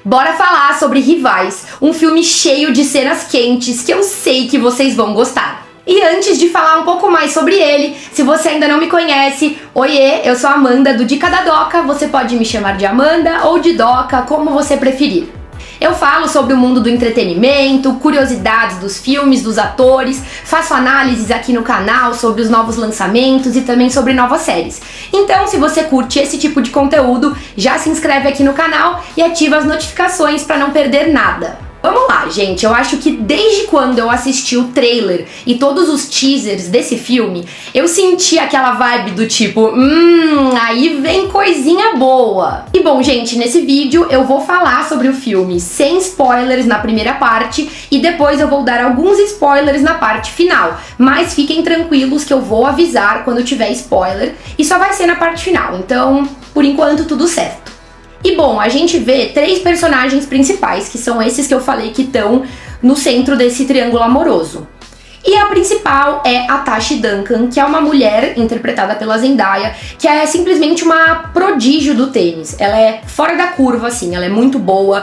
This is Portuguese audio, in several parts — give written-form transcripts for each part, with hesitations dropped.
Bora falar sobre Rivais, um filme cheio de cenas quentes que eu sei que vocês vão gostar. E antes de falar um pouco mais sobre ele, se você ainda não me conhece, oiê, eu sou a Amanda do Dica da Doca, você pode me chamar de Amanda ou de Doca, como você preferir. Eu falo sobre o mundo do entretenimento, curiosidades dos filmes, dos atores, faço análises aqui no canal sobre os novos lançamentos e também sobre novas séries. Então, se você curte esse tipo de conteúdo, já se inscreve aqui no canal e ativa as notificações para não perder nada. Vamos lá, gente, eu acho que desde quando eu assisti o trailer e todos os teasers desse filme, eu senti aquela vibe do tipo, aí vem coisinha boa. E bom, gente, nesse vídeo eu vou falar sobre o filme sem spoilers na primeira parte e depois eu vou dar alguns spoilers na parte final. Mas fiquem tranquilos que eu vou avisar quando tiver spoiler e só vai ser na parte final, então, por enquanto, tudo certo. E bom, a gente vê três personagens principais, que são esses que eu falei que estão no centro desse triângulo amoroso. E a principal é a Tashi Duncan, que é uma mulher interpretada pela Zendaya, que é simplesmente uma prodígio do tênis. Ela é fora da curva, assim, ela é muito boa.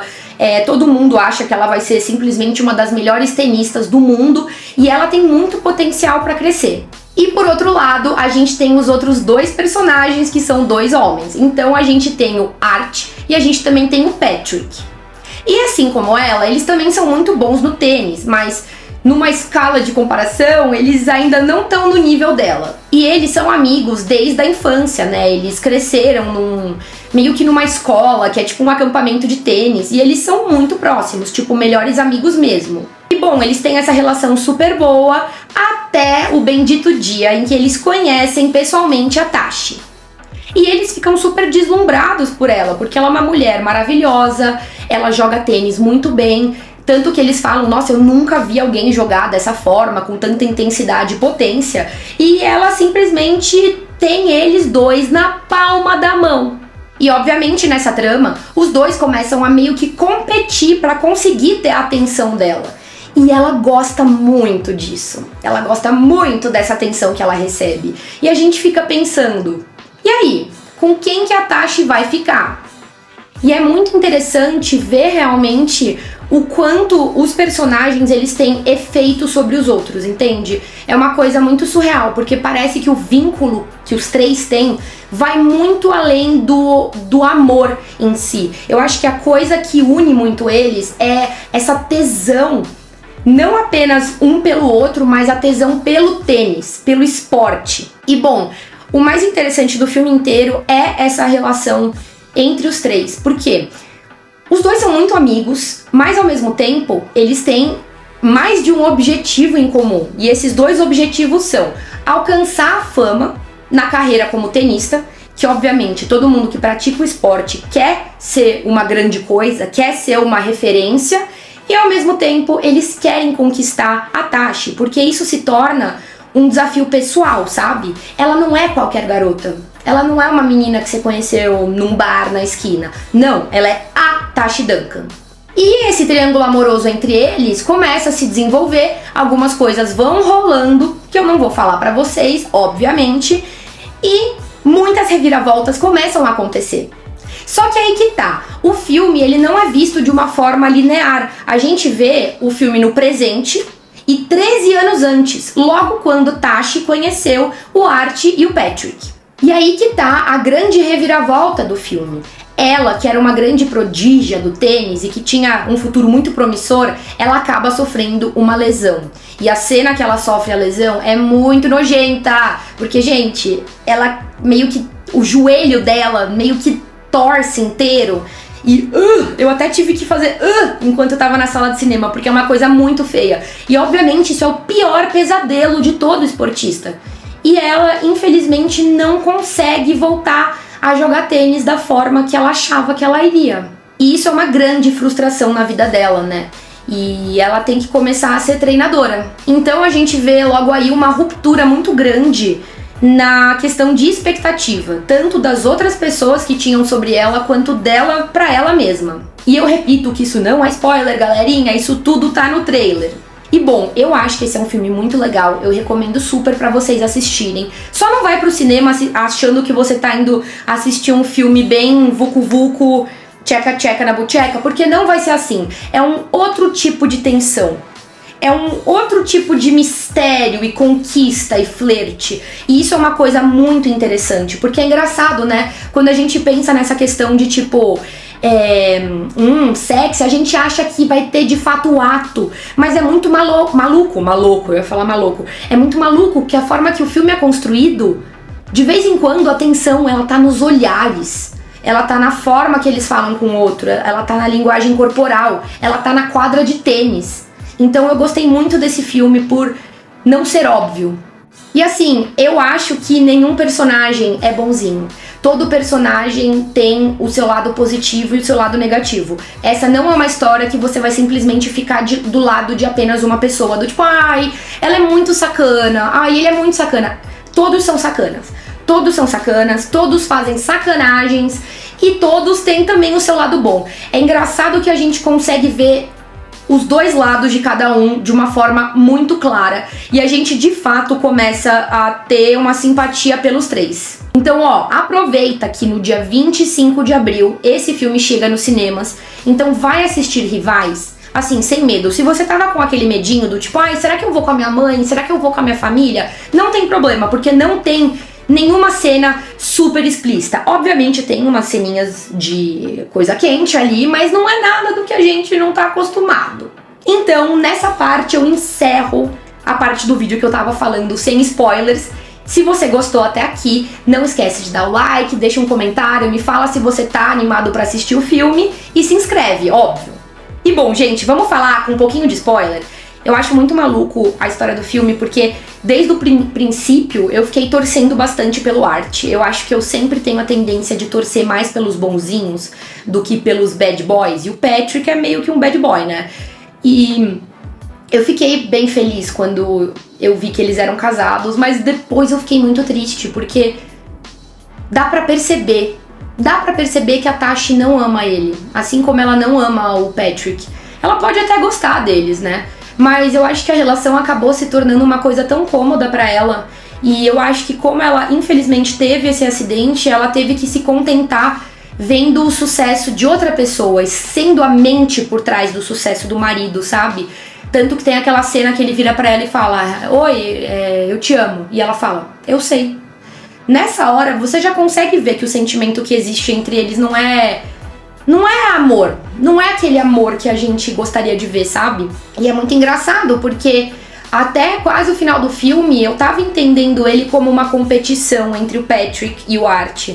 Todo mundo acha que ela vai ser simplesmente uma das melhores tenistas do mundo e ela tem muito potencial para crescer. E por outro lado, a gente tem os outros dois personagens que são dois homens. Então a gente tem o Art e a gente também tem o Patrick. E assim como ela, eles também são muito bons no tênis, mas numa escala de comparação, eles ainda não estão no nível dela. E eles são amigos desde a infância, né? Eles cresceram meio que numa escola, que é tipo um acampamento de tênis, e eles são muito próximos, tipo melhores amigos mesmo. E bom, eles têm essa relação super boa até o bendito dia em que eles conhecem pessoalmente a Tashi. E eles ficam super deslumbrados por ela, porque ela é uma mulher maravilhosa, ela joga tênis muito bem, tanto que eles falam, nossa, eu nunca vi alguém jogar dessa forma, com tanta intensidade e potência, e ela simplesmente tem eles dois na palma da mão. E obviamente nessa trama, os dois começam a meio que competir para conseguir ter a atenção dela. E ela gosta muito disso. Ela gosta muito dessa atenção que ela recebe. E a gente fica pensando, e aí? Com quem que a Tashi vai ficar? E é muito interessante ver realmente o quanto os personagens eles têm efeito sobre os outros, entende? É uma coisa muito surreal, porque parece que o vínculo que os três têm vai muito além do amor em si. Eu acho que a coisa que une muito eles é essa tesão, não apenas um pelo outro, mas a tesão pelo tênis, pelo esporte. E bom, o mais interessante do filme inteiro é essa relação entre os três, porque os dois são muito amigos, mas ao mesmo tempo eles têm mais de um objetivo em comum. E esses dois objetivos são alcançar a fama na carreira como tenista, que obviamente todo mundo que pratica o esporte quer ser uma grande coisa, quer ser uma referência, e ao mesmo tempo eles querem conquistar a Tashi, porque isso se torna um desafio pessoal, sabe? Ela não é qualquer garota. Ela não é uma menina que você conheceu num bar na esquina. Não, ela é a Tashi Duncan. E esse triângulo amoroso entre eles começa a se desenvolver, algumas coisas vão rolando, que eu não vou falar pra vocês, obviamente, e muitas reviravoltas começam a acontecer. Só que aí que tá, o filme ele não é visto de uma forma linear. A gente vê o filme no presente e 13 anos antes, logo quando Tashi conheceu o Art e o Patrick. E aí que tá a grande reviravolta do filme. Ela, que era uma grande prodígia do tênis e que tinha um futuro muito promissor, ela acaba sofrendo uma lesão. E a cena que ela sofre a lesão é muito nojenta, porque, gente, ela meio que, o joelho dela meio que torce inteiro. E eu até tive que fazer enquanto eu tava na sala de cinema, porque é uma coisa muito feia. E obviamente isso é o pior pesadelo de todo esportista. E ela, infelizmente, não consegue voltar a jogar tênis da forma que ela achava que ela iria. E isso é uma grande frustração na vida dela, né? E ela tem que começar a ser treinadora. Então a gente vê logo aí uma ruptura muito grande na questão de expectativa, tanto das outras pessoas que tinham sobre ela, quanto dela pra ela mesma. E eu repito que isso não é spoiler, galerinha, isso tudo tá no trailer. E bom, eu acho que esse é um filme muito legal, eu recomendo super pra vocês assistirem. Só não vai pro cinema achando que você tá indo assistir um filme bem vucu-vucu, tcheca-tcheca na bucheca, porque não vai ser assim. É um outro tipo de tensão. É um outro tipo de mistério e conquista e flerte. E isso é uma coisa muito interessante, porque é engraçado, né? Quando a gente pensa nessa questão de tipo... sexo, a gente acha que vai ter de fato o ato, mas é muito maluco, eu ia falar maluco. É muito maluco que a forma que o filme é construído, de vez em quando a tensão, ela tá nos olhares. Ela tá na forma que eles falam com o outro, ela tá na linguagem corporal, ela tá na quadra de tênis. Então eu gostei muito desse filme por não ser óbvio. E assim, eu acho que nenhum personagem é bonzinho. Todo personagem tem o seu lado positivo e o seu lado negativo. Essa não é uma história que você vai simplesmente ficar do lado de apenas uma pessoa. Do tipo, ai, ela é muito sacana, ai, ele é muito sacana. Todos são sacanas. Todos são sacanas, todos fazem sacanagens e todos têm também o seu lado bom. É engraçado que a gente consegue ver os dois lados de cada um de uma forma muito clara e a gente de fato começa a ter uma simpatia pelos três. Então, aproveita que no dia 25 de abril esse filme chega nos cinemas, então vai assistir Rivais, assim, sem medo. Se você tava com aquele medinho do tipo, ai, será que eu vou com a minha mãe? Será que eu vou com a minha família? Não tem problema, porque não tem nenhuma cena super explícita. Obviamente tem umas ceninhas de coisa quente ali, mas não é nada do que a gente não tá acostumado. Então, nessa parte eu encerro a parte do vídeo que eu tava falando sem spoilers. Se você gostou até aqui, não esquece de dar o like, deixa um comentário, me fala se você tá animado pra assistir o filme e se inscreve, óbvio. E bom, gente, vamos falar com um pouquinho de spoiler? Eu acho muito maluco a história do filme, porque desde o princípio eu fiquei torcendo bastante pelo Art. Eu acho que eu sempre tenho a tendência de torcer mais pelos bonzinhos do que pelos bad boys. E o Patrick é meio que um bad boy, né? E eu fiquei bem feliz quando eu vi que eles eram casados, mas depois eu fiquei muito triste, porque dá pra perceber que a Tashi não ama ele, assim como ela não ama o Patrick. Ela pode até gostar deles, né? Mas eu acho que a relação acabou se tornando uma coisa tão cômoda pra ela. E eu acho que como ela infelizmente teve esse acidente, ela teve que se contentar vendo o sucesso de outra pessoa, sendo a mente por trás do sucesso do marido, sabe? Tanto que tem aquela cena que ele vira pra ela e fala, oi, eu te amo. E ela fala, eu sei. Nessa hora você já consegue ver que o sentimento que existe entre eles não é amor, não é aquele amor que a gente gostaria de ver, sabe? E é muito engraçado porque até quase o final do filme eu tava entendendo ele como uma competição entre o Patrick e o Art.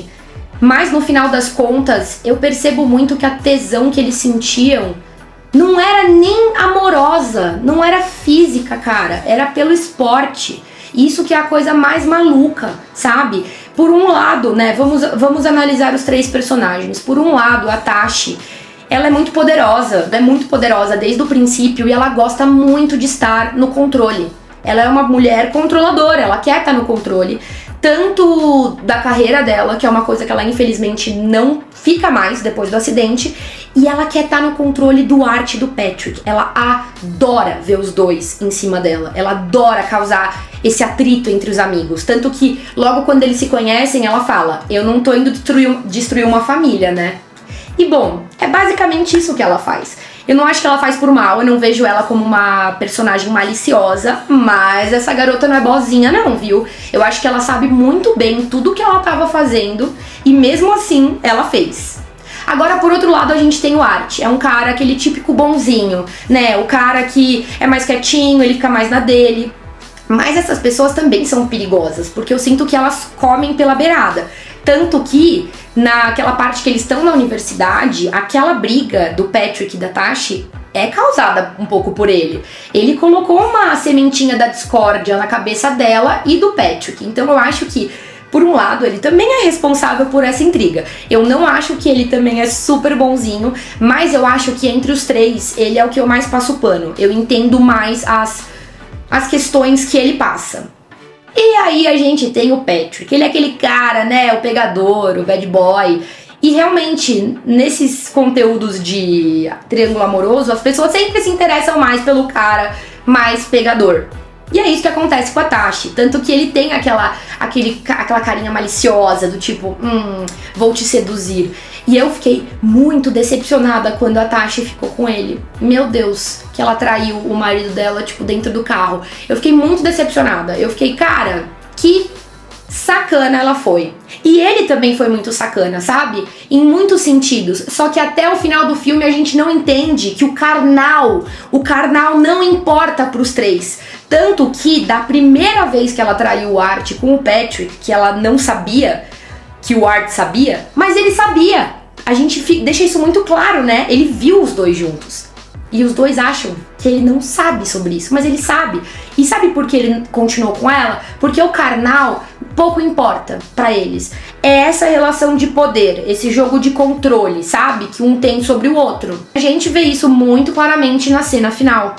Mas no final das contas eu percebo muito que a tesão que eles sentiam não era nem amorosa, não era física, cara, era pelo esporte. Isso que é a coisa mais maluca, sabe? Por um lado, né, vamos analisar os três personagens. Por um lado, a Tashi, ela é muito poderosa desde o princípio e ela gosta muito de estar no controle. Ela é uma mulher controladora, ela quer estar no controle, tanto da carreira dela, que é uma coisa que ela infelizmente não fica mais depois do acidente, e ela quer estar no controle do Art e do Patrick. Ela adora ver os dois em cima dela, ela adora causar esse atrito entre os amigos, tanto que logo quando eles se conhecem ela fala, eu não tô indo destruir uma família, né? E bom, é basicamente isso que ela faz. Eu não acho que ela faz por mal, eu não vejo ela como uma personagem maliciosa, mas essa garota não é boazinha não, viu? Eu acho que ela sabe muito bem tudo que ela tava fazendo e mesmo assim ela fez. Agora, por outro lado, a gente tem o Art. É um cara, aquele típico bonzinho, né? O cara que é mais quietinho, ele fica mais na dele. Mas essas pessoas também são perigosas, porque eu sinto que elas comem pela beirada. Tanto que, naquela parte que eles estão na universidade, aquela briga do Patrick e da Tashi é causada um pouco por ele. Ele colocou uma sementinha da discórdia na cabeça dela e do Patrick. Então eu acho que, por um lado, ele também é responsável por essa intriga. Eu não acho que ele também é super bonzinho, mas eu acho que entre os três, ele é o que eu mais passo pano. Eu entendo mais as questões que ele passa. E aí a gente tem o Patrick, ele é aquele cara, né, o pegador, o bad boy. E realmente, nesses conteúdos de triângulo amoroso, as pessoas sempre se interessam mais pelo cara mais pegador. E é isso que acontece com a Tashi, tanto que ele tem aquela carinha maliciosa do tipo, vou te seduzir. E eu fiquei muito decepcionada quando a Tashi ficou com ele. Meu Deus, que ela traiu o marido dela, tipo, dentro do carro. Eu fiquei muito decepcionada. Eu fiquei, cara, que sacana ela foi. E ele também foi muito sacana, sabe? Em muitos sentidos. Só que até o final do filme a gente não entende que o carnal não importa pros três. Tanto que da primeira vez que ela traiu o Art com o Patrick, que ela não sabia que o Art sabia, mas ele sabia. A gente deixa isso muito claro, né? Ele viu os dois juntos. E os dois acham que ele não sabe sobre isso, mas ele sabe. E sabe por que ele continuou com ela? Porque o carnal pouco importa pra eles. É essa relação de poder, esse jogo de controle, sabe? Que um tem sobre o outro. A gente vê isso muito claramente na cena final.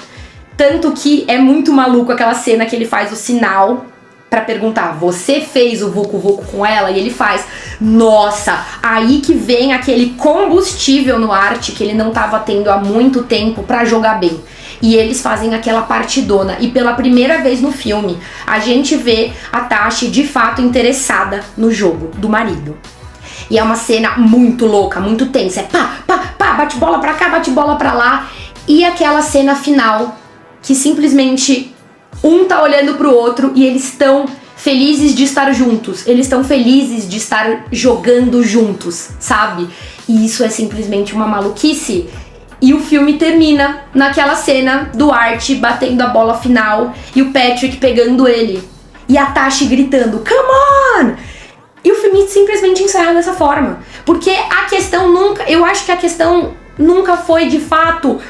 Tanto que é muito maluco aquela cena que ele faz o sinal pra perguntar, você fez o Vucu Vucu com ela? E ele faz, nossa, aí que vem aquele combustível no Art que ele não tava tendo há muito tempo pra jogar bem. E eles fazem aquela partidona. E pela primeira vez no filme, a gente vê a Tashi de fato interessada no jogo do marido. E é uma cena muito louca, muito tensa. É pá, pá, pá, bate bola pra cá, bate bola pra lá. E aquela cena final que simplesmente um tá olhando pro outro e eles estão felizes de estar juntos. Eles estão felizes de estar jogando juntos, sabe? E isso é simplesmente uma maluquice. E o filme termina naquela cena do Art batendo a bola final e o Patrick pegando ele. E a Tashi gritando, come on! E o filme simplesmente encerra dessa forma. Porque a questão nunca... Eu acho que a questão nunca foi, de fato,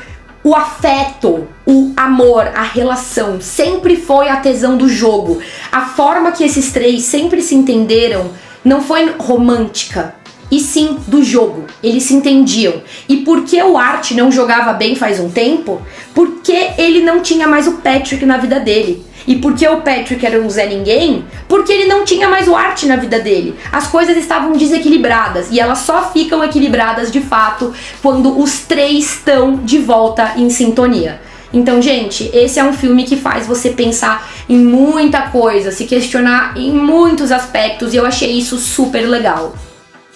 o afeto, o amor, a relação. Sempre foi a tesão do jogo. A forma que esses três sempre se entenderam não foi romântica, e sim do jogo. Eles se entendiam. E por que o Art não jogava bem faz um tempo? Porque ele não tinha mais o Patrick na vida dele. E por que o Patrick era um Zé Ninguém? Porque ele não tinha mais o Art na vida dele. As coisas estavam desequilibradas. E elas só ficam equilibradas de fato quando os três estão de volta em sintonia. Então, gente, esse é um filme que faz você pensar em muita coisa, se questionar em muitos aspectos. E eu achei isso super legal.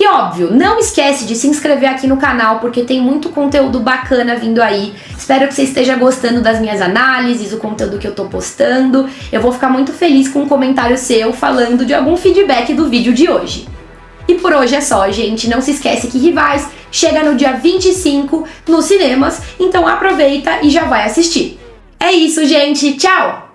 E óbvio, não esquece de se inscrever aqui no canal, porque tem muito conteúdo bacana vindo aí. Espero que você esteja gostando das minhas análises, o conteúdo que eu tô postando. Eu vou ficar muito feliz com um comentário seu falando de algum feedback do vídeo de hoje. E por hoje é só, gente. Não se esquece que Rivais chega no dia 25 nos cinemas, então aproveita e já vai assistir. É isso, gente. Tchau!